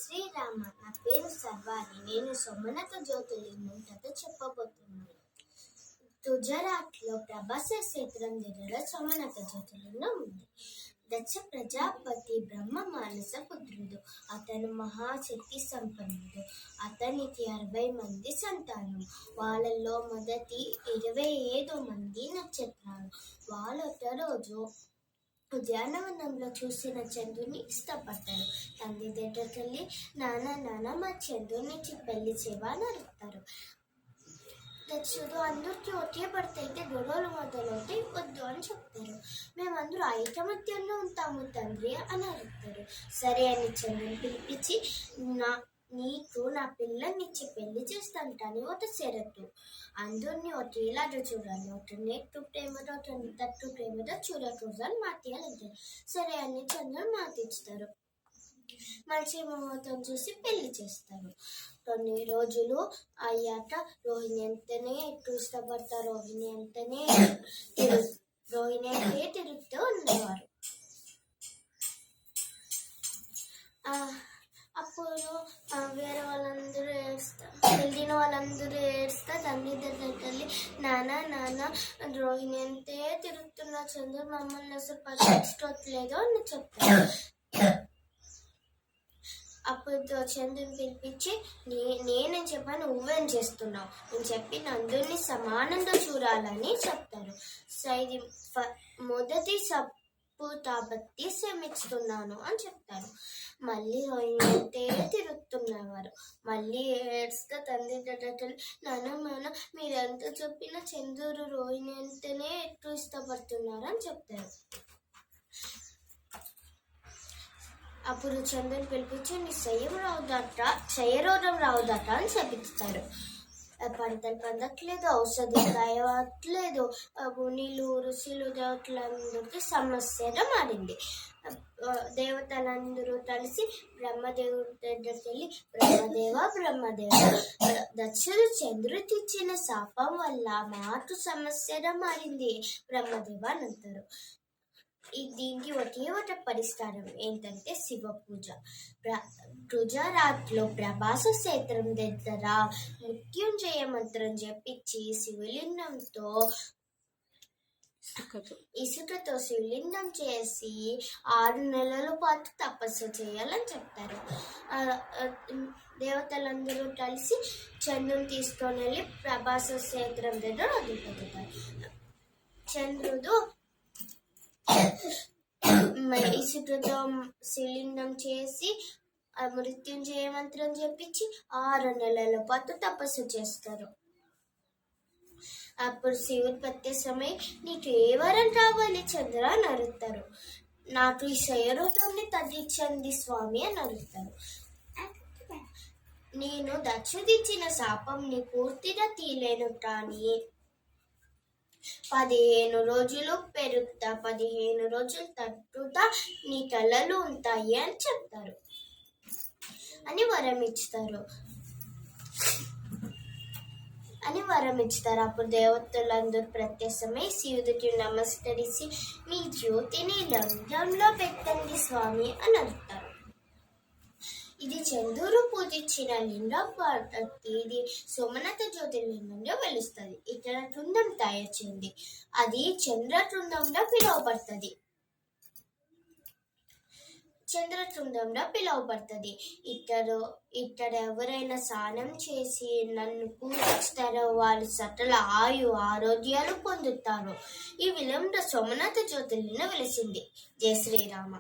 శ్రీరామ. నా పేరు సర్వాణి. నేను సోమనాథ జ్యోతిర్లింగం కథ చెప్పబోతున్నాను. గుజరాత్లో ప్రభాస క్షేత్రం దగ్గర సోమనాథ జ్యోతిర్లింగం ఉంది. దక్ష ప్రజాపతి బ్రహ్మ మానస పుత్రుడు. అతను మహాశక్తి సంపన్నుడు. అతనికి 60 మంది సంతానం. వాళ్ళల్లో మొదటి 25 మంది నక్షత్రాలు. వాళ్ళొక రోజు ఉద్యానవనంలో చూసిన చంద్రుని ఇష్టపడ్డారు. తండ్రి దగ్గరికి వెళ్ళి నాన్న మా చంద్రునికి పెళ్లి చేయవా అని అడుగుతారు. దక్షుడు అందరికీ ఒకే భర్త అయితే గొడవలు మొదలవుతాయి, వద్దు అని చెప్తారు. మేమందరూ ఐకమత్యంలో ఉంటాము తండ్రి అని అడుగుతారు. సరే అని చంద్రుని పిలిపించి నీకు నా పిల్లనిచ్చి పెళ్లి చేస్తాను కానీ ఒక షరతు, అందరినీ ఒకేలాగా చూడాలి, ఒకరిని ఎక్కువ ప్రేమతో ఒకరిని తక్కువ ప్రేమతో చూడకూడదు అని మాట్లాడాలంటారు. సరే అని చంద్రుడు మాటిస్తారు. మంచి ముహూర్తం చూసి పెళ్లి చేస్తారు. కొన్ని రోజులు అయ్యాక రోహిణి అంటేనే ఎక్కువ ఇష్టపడతారు. రోహిణి అంటేనే తిరుగుతూ ఉండేవారు. అప్పుడు వేరే వాళ్ళందరూ వెళ్ళిన వాళ్ళందరూ ఏడుస్తా తండ్రి దగ్గరికి వెళ్ళి నాన్న రోహిణి అంతే తిరుగుతున్న చంద్రుడు మమ్మల్ని అసలు పట్టించుకోవట్లేదు అని చెప్తారు. అప్పుడు చంద్రుని పిలిపించి నేనేం చెప్పాను, నువ్వేం చేస్తున్నావు, నేను చెప్పిన అందరినీ సమానంగా చూడాలని చెప్తారు. ఇది మొదటి కాబట్టి శ్రమిస్తున్నాను అని చెప్తారు. మళ్ళీ రోహిణి తిరుగుతున్నవారు. మళ్ళీ ఏడ్స్గా తండ్రి దగ్గర నాన్న మీరెంత చెప్పిన చంద్రుడు రోహిణి అంటేనే ఎక్కువ ఇష్టపడుతున్నారు అని చెప్తారు. అప్పుడు చంద్రుని పిలిపించి నీ క్షయరోగం రావుదట అని చెప్తారు. పంటలు పండట్లేదు, ఔషధి తయారట్లేదు, మునిలు ఋషులు దేవతలందరికీ సమస్యగా మారింది. దేవతలందరూ కలిసి బ్రహ్మదేవుడి దగ్గరికి వెళ్ళి బ్రహ్మదేవ దక్షుడు చంద్రుడికి ఇచ్చిన శాపం వల్ల మాకు సమస్యగా మారింది బ్రహ్మదేవ అని అంటారు. దీనికి ఒకే ఒక పరిష్కారం ఏంటంటే శివ పూజ. గుజరాత్లో ప్రభాస క్షేత్రం దగ్గర మృత్యుంజయ మంత్రం చెప్పించి శివలింగంతో ఇసుకతో శివలింగం చేసి 6 నెలల పాటు తపస్సు చేయాలని చెప్తారు. దేవతలందరూ కలిసి చంద్రుని తీసుకొని వెళ్ళి ప్రభాస క్షేత్రం దగ్గర వదిలిపెడతారు. చంద్రుడు ఇసుకతో శివలింగం చేసి మృత్యుంజయ మంత్రం చెప్పించి 6 నెలల పాటు తపస్సు చేస్తారు. అప్పుడు శివుడు ప్రత్యక్షమై నీకు ఏ వరం కావాలి చంద్ర అని అడుగుతారు. నాకు ఈ క్షయరోగాన్ని తగ్గించండి స్వామి అని అడుగుతారు. నేను దక్షుడిచ్చిన శాపంని పూర్తిగా తీయలేను కానీ 15 రోజులు పెరుగుతా, 15 రోజులు తగ్గుతా నీ కళలు ఉంటాయి అని చెప్తారు అని వరం ఇస్తారు. అప్పుడు దేవతలందరూ ప్రత్యక్షమై శివుడికి నమస్కరించి మీ జ్యోతిని లింగంలో పెట్టండి స్వామి అని అడుగుతారు. ఇది చంద్రుడు పూజించిన లింగం కాబట్టి ఇది సోమనాథ జ్యోతిర్లింగంలో వెలుస్తుంది. ఇక్కడ తుండం తయారు చేయండి, అది చంద్రతుండంలో పిలువబడుతుంది. ఇక్కడ ఎవరైనా స్నానం చేసి నన్ను పూజిస్తారో వాళ్ళు సకల ఆరోగ్యాలు పొందుతారు. ఈ విలంలో సోమనాథ జ్యోతిర్లింగం వెలిసింది. జై శ్రీరామ.